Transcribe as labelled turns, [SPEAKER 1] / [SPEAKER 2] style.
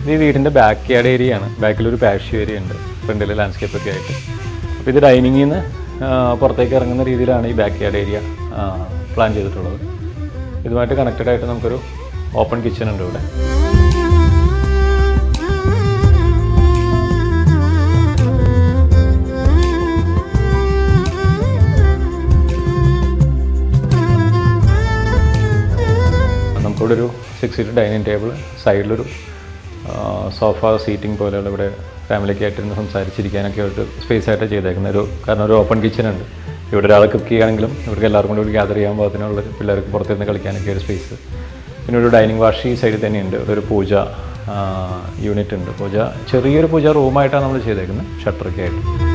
[SPEAKER 1] ഇത് ഈ വീടിൻ്റെ ബാക്ക് യാർഡ് ഏരിയ ആണ്. ബാക്കിലൊരു പാഷ്യോ ഏരിയ ഉണ്ട്, ഫ്രണ്ടിൽ ലാൻഡ്സ്കേപ്പൊക്കെ ആയിട്ട്. അപ്പോൾ ഇത് ഡൈനിങ്ങിൽ നിന്ന് പുറത്തേക്ക് ഇറങ്ങുന്ന രീതിയിലാണ് ഈ ബാക്ക് യാർഡ് ഏരിയ പ്ലാൻ ചെയ്തിട്ടുള്ളത്. ഇതുമായിട്ട് കണക്റ്റഡ് ആയിട്ട് നമുക്കൊരു ഓപ്പൺ കിച്ചൺ ഉണ്ട് ഇവിടെ. നമുക്കിവിടെ ഒരു 6 സീറ്റ് ഡൈനിങ് ടേബിൾ, സൈഡിലൊരു സോഫ സീറ്റിംഗ് പോലെയുള്ള ഇവിടെ ഫാമിലിയൊക്കെ ആയിട്ടിരുന്ന് സംസാരിച്ചിരിക്കാനൊക്കെ ഒരു സ്പേസ് ആയിട്ട് ചെയ്തേക്കുന്ന കാരണം ഒരു ഓപ്പൺ കിച്ചൺ ഉണ്ട്. ഇവിടെ ഒരാൾ കുക്ക് ചെയ്യുകയാണെങ്കിലും ഇവർക്ക് എല്ലാവർക്കും കൂടി ഒരു ഗ്യാദർ ചെയ്യാൻ പാകത്തിനുള്ള പിള്ളേർക്ക് പുറത്തുനിന്ന് കളിക്കാനൊക്കെ ഒരു സ്പേസ്. പിന്നെ ഒരു ഡൈനിങ് വാഷ് ഈ സൈഡിൽ തന്നെയുണ്ട്. ഒരു പൂജ യൂണിറ്റ് ഉണ്ട്. ചെറിയൊരു പൂജ റൂമായിട്ടാണ് നമ്മൾ ചെയ്തേക്കുന്നത്, ഷട്ടറൊക്കെ ആയിട്ട്.